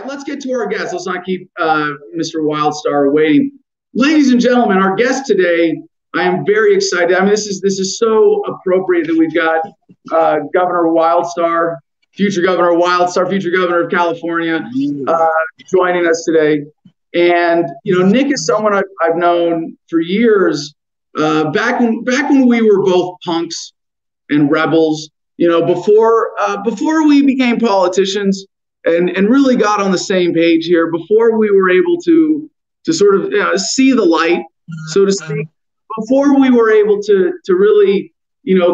right, let's get to our guest. Let's not keep Mr. Wildstar waiting. Ladies and gentlemen, our guest today, I am very excited. I mean, this is so appropriate that we've got Governor Wildstar, future governor of California, joining us today. And Nick is someone I've known for years. Back when we were both punks and rebels. Before we became politicians and really got on the same page here, before we were able to sort of see the light, so to speak, before we were able to really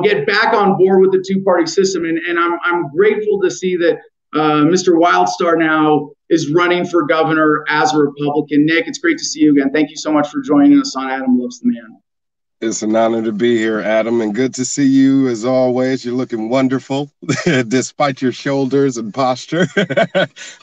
get back on board with the two-party system. And I'm grateful to see that Mr. Wildstar now is running for governor as a Republican. Nick, it's great to see you again. Thank you so much for joining us on Adam Loves the Man. It's an honor to be here, Adam, and good to see you as always. You're looking wonderful, despite your shoulders and posture.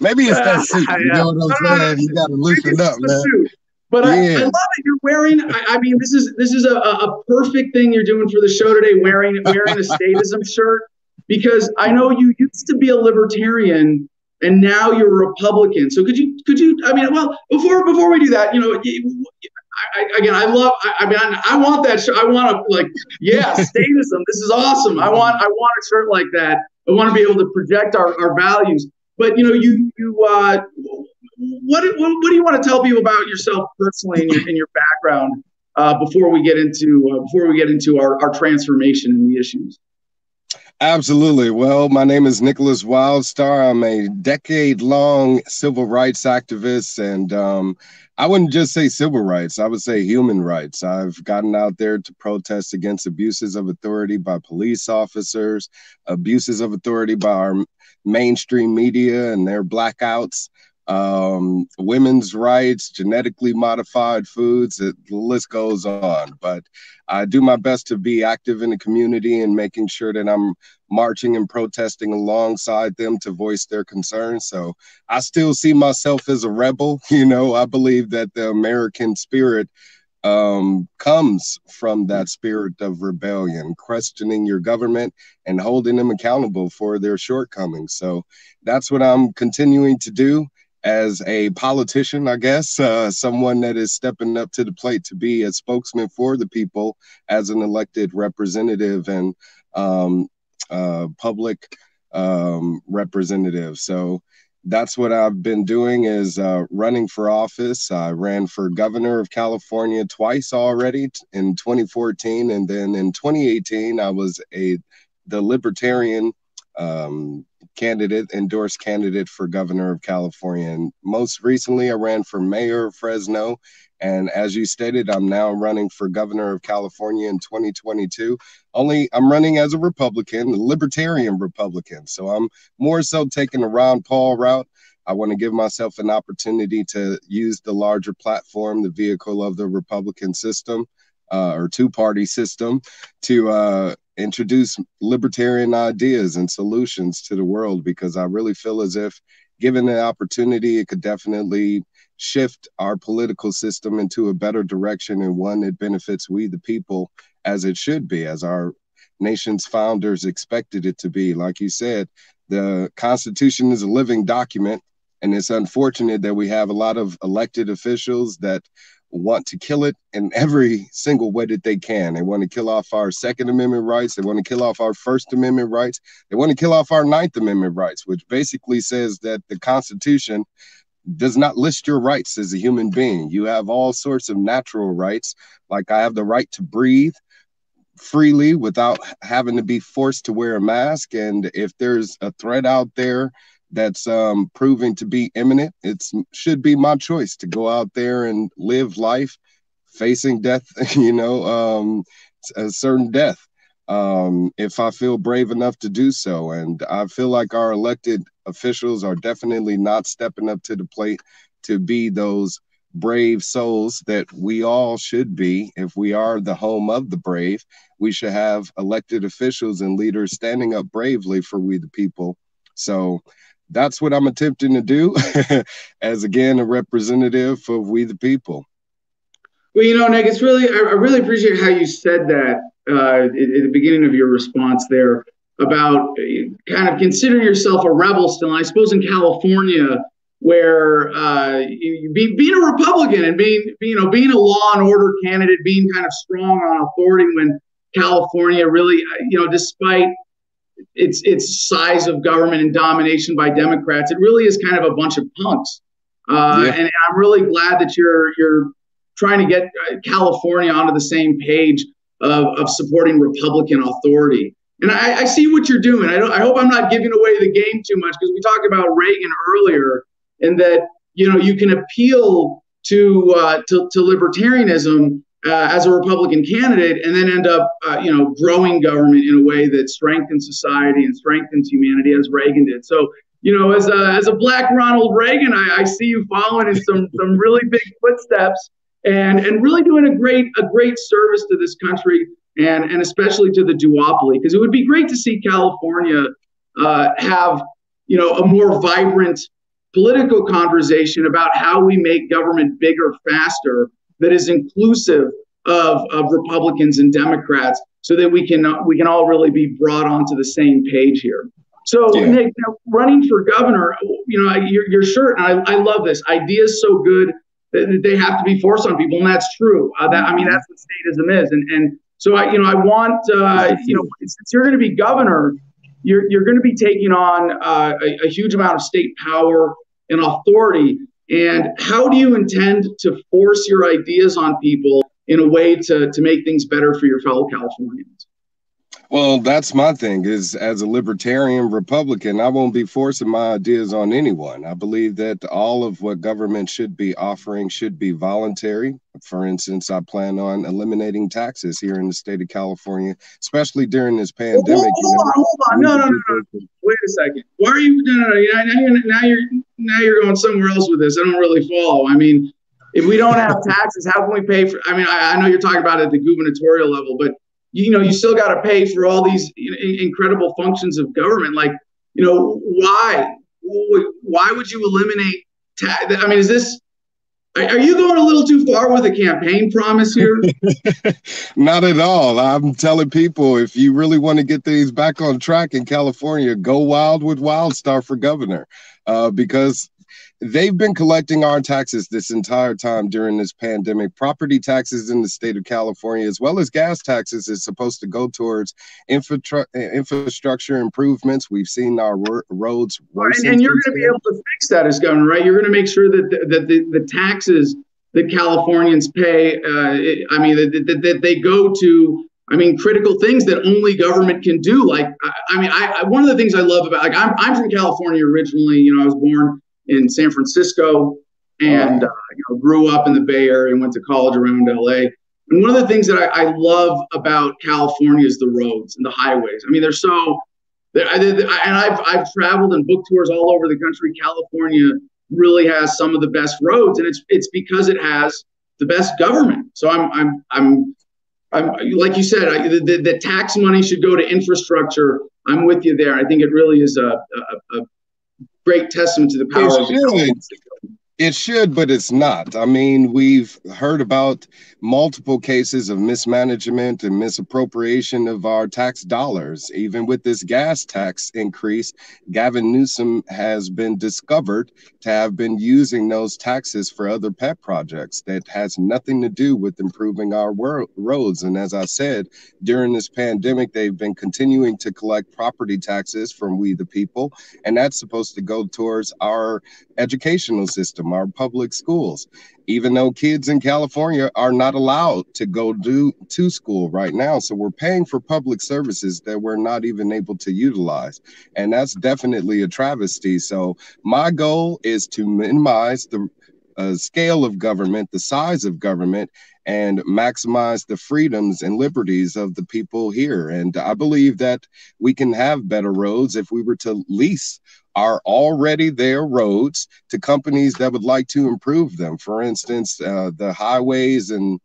Maybe it's that suit. You know what I'm saying? You got to loosen up, man. Suit. But I love that you're wearing. I mean, this is a perfect thing you're doing for the show today. Wearing a statism shirt, because I know you used to be a libertarian and now you're a Republican. So could you? I mean, well, before we do that, I want that shirt. I want to statism. This is awesome. I want a shirt like that. I want to be able to project our values. But what do you want to tell people about yourself personally and your background before we get into our transformation and the issues? Absolutely. Well, my name is Nicholas Wildstar. I'm a decade-long civil rights activist, and I wouldn't just say civil rights. I would say human rights. I've gotten out there to protest against abuses of authority by police officers, abuses of authority by our mainstream media and their blackouts, women's rights, genetically modified foods. The list goes on. But I do my best to be active in the community and making sure that I'm marching and protesting alongside them to voice their concerns. So I still see myself as a rebel. I believe that the American spirit comes from that spirit of rebellion, questioning your government and holding them accountable for their shortcomings. So that's what I'm continuing to do as a politician, I guess, someone that is stepping up to the plate to be a spokesman for the people as an elected representative and public representative. So that's what I've been doing, is running for office. I ran for governor of California twice already, in 2014. And then in 2018, I was the Libertarian endorsed candidate for governor of California. And most recently, I ran for mayor of Fresno. And as you stated, I'm now running for governor of California in 2022. Only I'm running as a Republican, a libertarian Republican. So I'm more so taking the Ron Paul route. I want to give myself an opportunity to use the larger platform, the vehicle of the Republican system, or two-party system, to introduce libertarian ideas and solutions to the world, because I really feel as if, given the opportunity, it could definitely shift our political system into a better direction, and one that benefits we the people, as it should be, as our nation's founders expected it to be. Like you said, the Constitution is a living document, and it's unfortunate that we have a lot of elected officials that want to kill it in every single way that they can. They want to kill off our Second Amendment rights. They want to kill off our First Amendment rights. They want to kill off our Ninth Amendment rights, which basically says that the Constitution does not list your rights as a human being. You have all sorts of natural rights, like I have the right to breathe freely without having to be forced to wear a mask. And if there's a threat out there that's proving to be imminent, it should be my choice to go out there and live life facing death, a certain death, if I feel brave enough to do so. And I feel like our elected officials are definitely not stepping up to the plate to be those brave souls that we all should be. If we are the home of the brave, we should have elected officials and leaders standing up bravely for we the people. So that's what I'm attempting to do as, again, a representative of we the people. Well, Nick, I really appreciate how you said that at the beginning of your response there about kind of considering yourself a rebel still. And I suppose in California, where being a Republican and being a law and order candidate, being kind of strong on authority when California really, despite its size of government and domination by Democrats, it really is kind of a bunch of punks. Yeah. And I'm really glad that you're trying to get California onto the same page of supporting Republican authority. And I see what you're doing. I hope I'm not giving away the game too much, because we talked about Reagan earlier, and that you can appeal to libertarianism as a Republican candidate, and then end up growing government in a way that strengthens society and strengthens humanity, as Reagan did. So as a Black Ronald Reagan, I see you following in some really big footsteps, and really doing a great service to this country, and especially to the duopoly, because it would be great to see California have a more vibrant political conversation about how we make government bigger faster, that is inclusive of Republicans and Democrats, so that we can all really be brought onto the same page here. So, yeah. Nick, running for governor, your shirt, and I love this. Ideas so good that they have to be forced on people, and that's true. That's what statism is, and so I want since you're going to be governor, you're going to be taking on a huge amount of state power and authority. And how do you intend to force your ideas on people in a way to make things better for your fellow Californians? Well, that's my thing, is as a libertarian Republican, I won't be forcing my ideas on anyone. I believe that all of what government should be offering should be voluntary. For instance, I plan on eliminating taxes here in the state of California, especially during this pandemic. Hold on. No. Wait a second. Why are you? Now you're going somewhere else with this. I don't really follow. I mean, if we don't have taxes, how can we pay for? I mean, I know you're talking about it at the gubernatorial level, but you still got to pay for all these incredible functions of government. Like, why would you eliminate tax? I mean, are you going a little too far with a campaign promise here? Not at all. I'm telling people, if you really want to get things back on track in California, go wild with Wildstar for governor, because they've been collecting our taxes this entire time during this pandemic. Property taxes in the state of California, as well as gas taxes, is supposed to go towards infrastructure improvements. We've seen our roads worsen. And you're going to be able to fix that as governor, right? You're going to make sure that the taxes that Californians pay, that they go to, critical things that only government can do. Like, one of the things I love about, like, I'm from California originally. I was born in San Francisco, and grew up in the Bay Area and went to college around LA. And one of the things that I love about California is the roads and the highways. And I've traveled and booked tours all over the country. California really has some of the best roads, and it's because it has the best government. So I'm like you said, the tax money should go to infrastructure. I'm with you there. I think it really is a great testament to the power of the government. It should, but it's not. We've heard about multiple cases of mismanagement and misappropriation of our tax dollars. Even with this gas tax increase, Gavin Newsom has been discovered to have been using those taxes for other pet projects that has nothing to do with improving our roads. And as I said, during this pandemic, they've been continuing to collect property taxes from we the people, and that's supposed to go towards our educational system, our public schools, even though kids in California are not allowed to go to school right now. So we're paying for public services that we're not even able to utilize. And that's definitely a travesty. So my goal is to minimize the scale of government, the size of government, and maximize the freedoms and liberties of the people here. And I believe that we can have better roads if we were to lease our already there roads to companies that would like to improve them. For instance, the highways and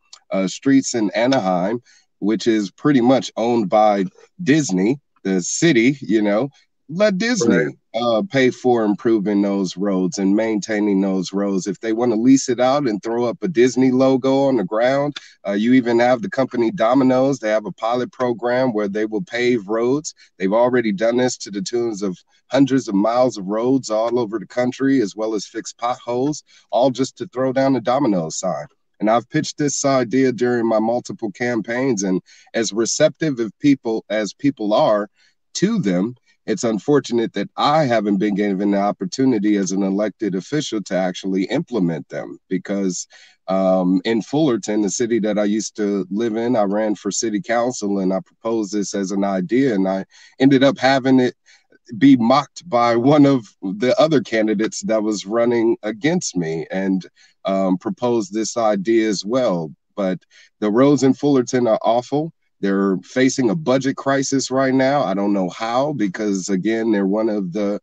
streets in Anaheim, which is pretty much owned by Disney, the city, let Disney pay for improving those roads and maintaining those roads. If they want to lease it out and throw up a Disney logo on the ground, you even have the company Domino's. They have a pilot program where they will pave roads. They've already done this to the tunes of hundreds of miles of roads all over the country, as well as fix potholes, all just to throw down the Domino's sign. And I've pitched this idea during my multiple campaigns, and as receptive as people are to them, it's unfortunate that I haven't been given the opportunity as an elected official to actually implement them, because in Fullerton, the city that I used to live in, I ran for city council and I proposed this as an idea, and I ended up having it be mocked by one of the other candidates that was running against me, and proposed this idea as well. But the roads in Fullerton are awful. They're facing a budget crisis right now. I don't know how, because again, they're one of the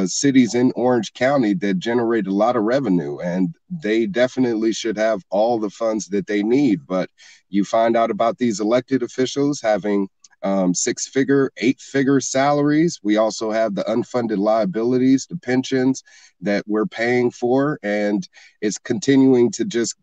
cities in Orange County that generate a lot of revenue, and they definitely should have all the funds that they need. But you find out about these elected officials having 6-figure, 8-figure salaries. We also have the unfunded liabilities, the pensions that we're paying for, and it's continuing to just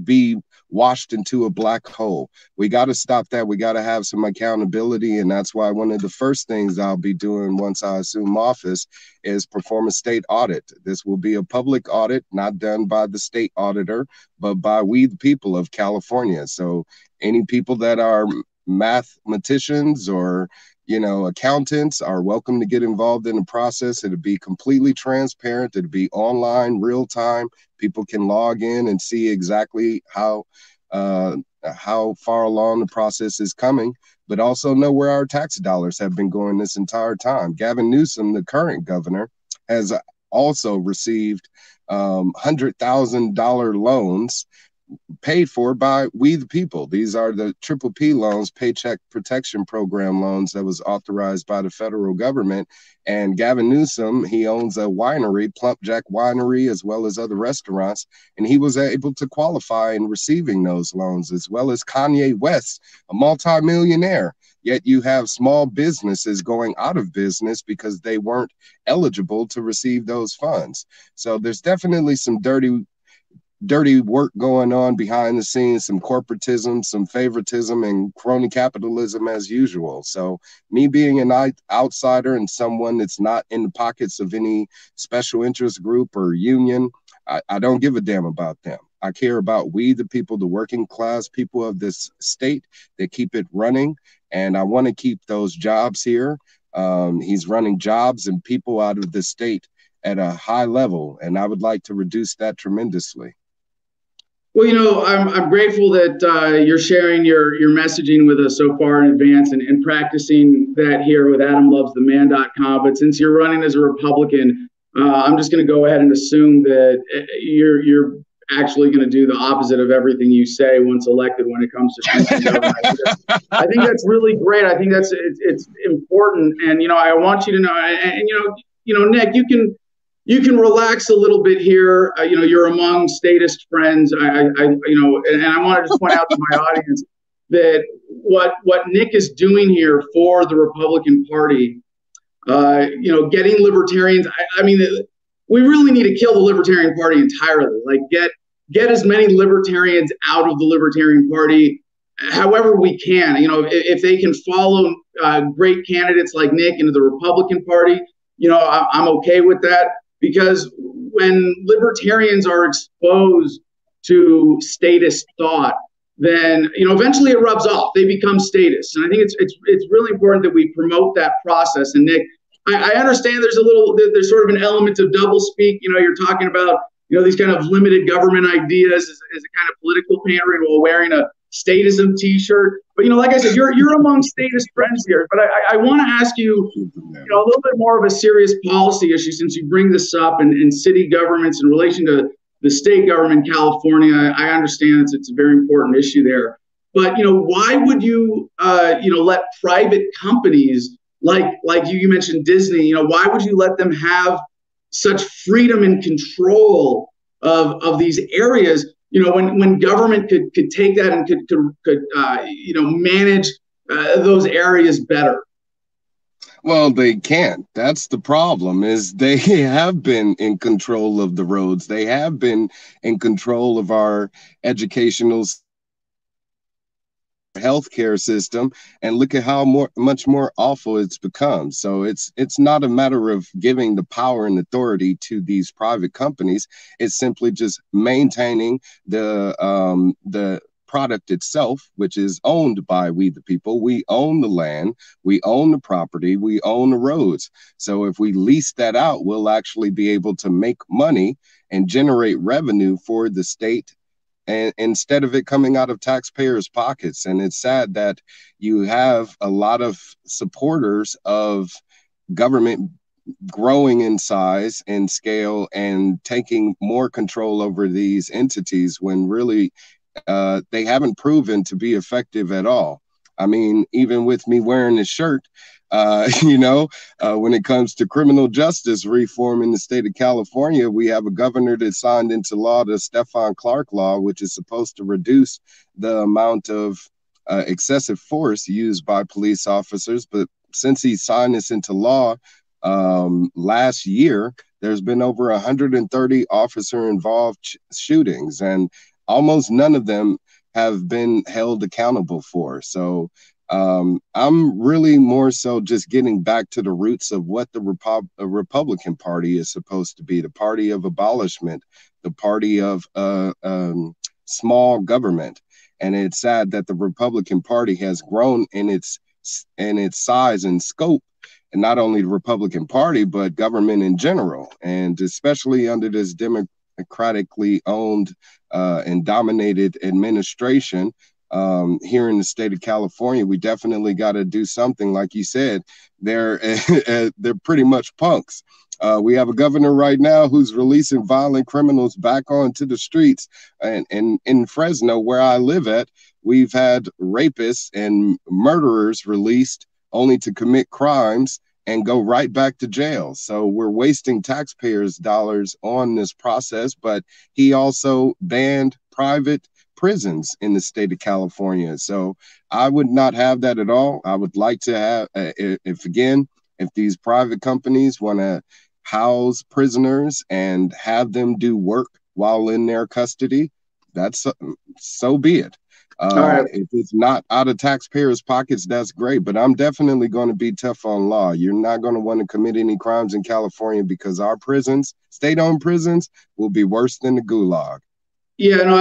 be washed into a black hole. We got to stop that. We got to have some accountability. And that's why one of the first things I'll be doing once I assume office is perform a state audit. This will be a public audit, not done by the state auditor, but by we, the people of California. So any people that are mathematicians or accountants are welcome to get involved in the process. It'll be completely transparent. It'll be online, real time. People can log in and see exactly how far along the process is coming, but also know where our tax dollars have been going this entire time. Gavin Newsom, the current governor, has also received $100,000 loans paid for by we the people. These are the PPP loans, Paycheck Protection Program loans, that was authorized by the federal government. And Gavin Newsom, he owns a winery, Plumpjack Winery, as well as other restaurants, and he was able to qualify in receiving those loans, as well as Kanye West, a multimillionaire. Yet you have small businesses going out of business because they weren't eligible to receive those funds. So there's definitely some dirty work going on behind the scenes, some corporatism, some favoritism, and crony capitalism as usual. So me being an outsider and someone that's not in the pockets of any special interest group or union, I don't give a damn about them. I care about we, the people, the working class people of this state that keep it running. And I want to keep those jobs here. He's running jobs and people out of the state at a high level, and I would like to reduce that tremendously. Well, I'm grateful that you're sharing your messaging with us so far in advance and practicing that here with AdamLovesTheMan.com. But since you're running as a Republican, I'm just going to go ahead and assume that you're actually going to do the opposite of everything you say once elected when it comes to government. I think that's really great. I think it's important, and I want you to know, and Nick, you can relax a little bit here. You're among statist friends. And I want to just point out to my audience that what Nick is doing here for the Republican Party, getting libertarians. I mean, we really need to kill the Libertarian Party entirely. Like get as many libertarians out of the Libertarian Party, however we can. If they can follow great candidates like Nick into the Republican Party, I'm okay with that. Because when libertarians are exposed to statist thought, then eventually it rubs off. They become statists, and I think it's really important that we promote that process. And Nick, I understand there's sort of an element of doublespeak. You're talking about these kind of limited government ideas as a kind of political pandering while wearing a statism T-shirt. But like I said, you're among statist friends here. But I want to ask you, a little bit more of a serious policy issue, since you bring this up in city governments in relation to the state government in California. I understand it's a very important issue there. But why would you let private companies like you mentioned Disney? Why would you let them have such freedom and control of these areas? When government could take that and could manage those areas better. Well, they can't. That's the problem, is they have been in control of the roads. They have been in control of our educational healthcare system, and look at how much more awful it's become. So it's not a matter of giving the power and authority to these private companies. It's simply just maintaining the product itself, which is owned by we the people. We own the land, we own the property, we own the roads. So if we lease that out, we'll actually be able to make money and generate revenue for the state, and instead of it coming out of taxpayers' pockets. And it's sad that you have a lot of supporters of government growing in size and scale and taking more control over these entities when really they haven't proven to be effective at all. I mean, even with me wearing this shirt, when it comes to criminal justice reform in the state of California, we have a governor that signed into law the Stephon Clark law, which is supposed to reduce the amount of excessive force used by police officers. But since he signed this into law last year, there's been over 130 officer involved shootings, and almost none of them have been held accountable for. So I'm really more so just getting back to the roots of what the Republican Party is supposed to be, the party of abolishment, the party of small government. And it's sad that the Republican Party has grown in its size and scope, and not only the Republican Party, but government in general, and especially under this democratically owned and dominated administration. Here in the state of California, we definitely got to do something. Like you said, they're pretty much punks. We have a governor right now who's releasing violent criminals back onto the streets. And in Fresno, where I live at, we've had rapists and murderers released only to commit crimes and go right back to jail. So we're wasting taxpayers' dollars on this process. But he also banned private prisons in the state of California. So I would not have that at all. I would like to have, if these private companies want to house prisoners and have them do work while in their custody, that's so be it. Right. If it's not out of taxpayers' pockets, that's great. But I'm definitely going to be tough on law. You're not going to want to commit any crimes in California, because our prisons, state-owned prisons, will be worse than the gulag. Yeah, no,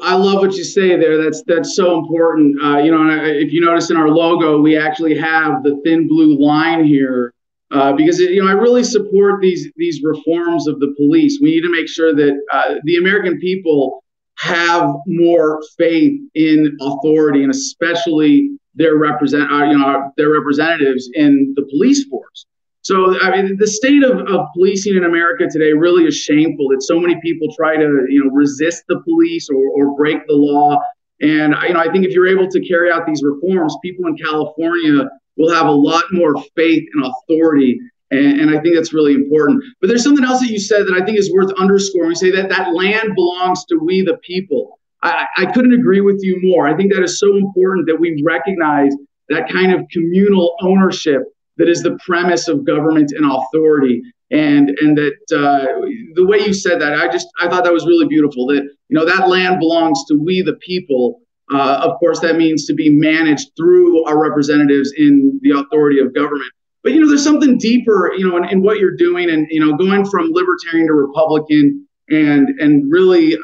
I love what you say there. That's so important. If you notice in our logo, we actually have the thin blue line here because I really support these reforms of the police. We need to make sure that the American people have more faith in authority, and especially their representatives in the police force. So, I mean, the state of policing in America today really is shameful that so many people try to, resist the police or break the law. And, I think if you're able to carry out these reforms, people in California will have a lot more faith and authority. And I think that's really important. But there's something else that you said that I think is worth underscoring. You say that land belongs to we the people. I couldn't agree with you more. I think that is so important that we recognize that kind of communal ownership that is the premise of government and authority, and that the way you said that, I thought that was really beautiful. That that land belongs to we the people. Of course, that means to be managed through our representatives in the authority of government. But there's something deeper, in what you're doing, and going from libertarian to Republican, and really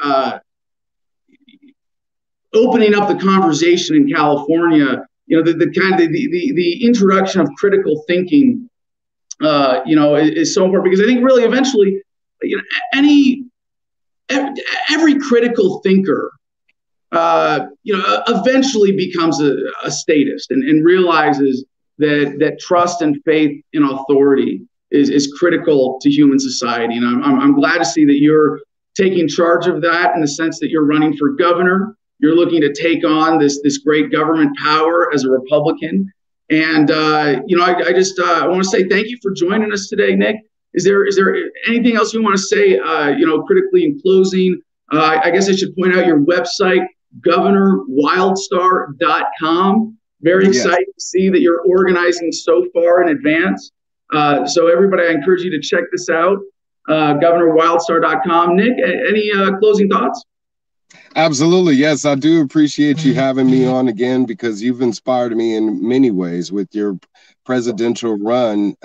opening up the conversation in California. The introduction of critical thinking, is so important, because I think really eventually, every critical thinker, eventually becomes a statist and realizes that trust and faith in authority is critical to human society. And I'm glad to see that you're taking charge of that, in the sense that you're running for governor. You're looking to take on this great government power as a Republican. And, I want to say thank you for joining us today, Nick. Is there anything else you want to say, critically in closing? I guess I should point out your website, governorwildstar.com. Very Yes. excited to see that you're organizing so far in advance. So everybody, I encourage you to check this out, governorwildstar.com. Nick, any closing thoughts? Absolutely. Yes, I do appreciate you having me on again because you've inspired me in many ways with your presidential run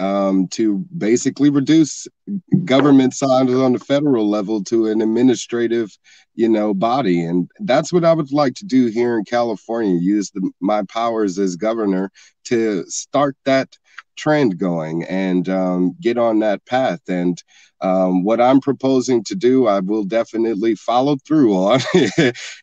to basically reduce government size on the federal level to an administrative, body. And that's what I would like to do here in California, use my powers as governor to start that trend going and get on that path. And what I'm proposing to do, I will definitely follow through on.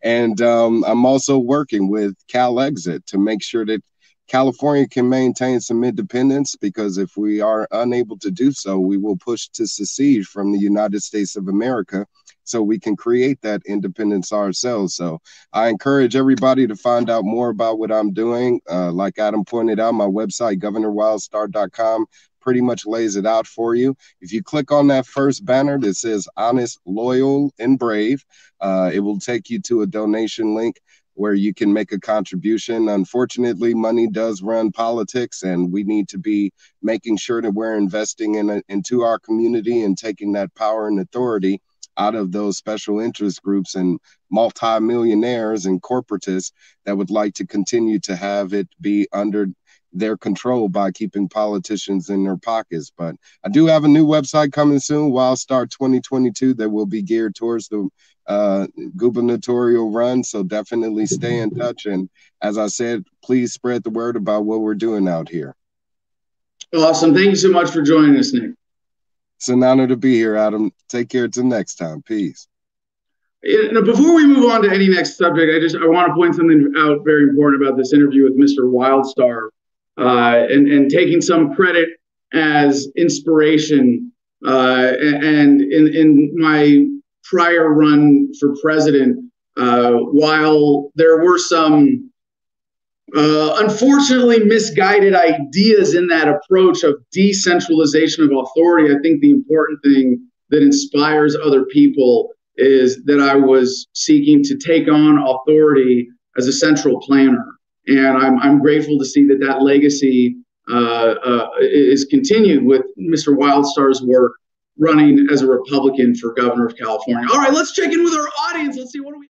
And I'm also working with CalExit to make sure that California can maintain some independence, because if we are unable to do so, we will push to secede from the United States of America so we can create that independence ourselves. So I encourage everybody to find out more about what I'm doing. Like Adam pointed out, my website, governorwildstar.com, pretty much lays it out for you. If you click on that first banner that says honest, loyal, and brave, it will take you to a donation link where you can make a contribution. Unfortunately, money does run politics, and we need to be making sure that we're investing into our community and taking that power and authority out of those special interest groups and multimillionaires and corporatists that would like to continue to have it be under their control by keeping politicians in their pockets. But I do have a new website coming soon, Wildstar 2022, that will be geared towards the gubernatorial run. So definitely stay in touch. And as I said, please spread the word about what we're doing out here. Awesome. Thank you so much for joining us, Nick. It's an honor to be here, Adam. Take care till next time. Peace. Before we move on to any next subject, I want to point something out very important about this interview with Mr. Wildstar, and taking some credit as inspiration. And in my prior run for president, while there were some unfortunately misguided ideas in that approach of decentralization of authority, I think the important thing that inspires other people is that I was seeking to take on authority as a central planner. And I'm grateful to see that legacy is continued with Mr. Wildstar's work running as a Republican for governor of California. All right, let's check in with our audience. Let's see what do we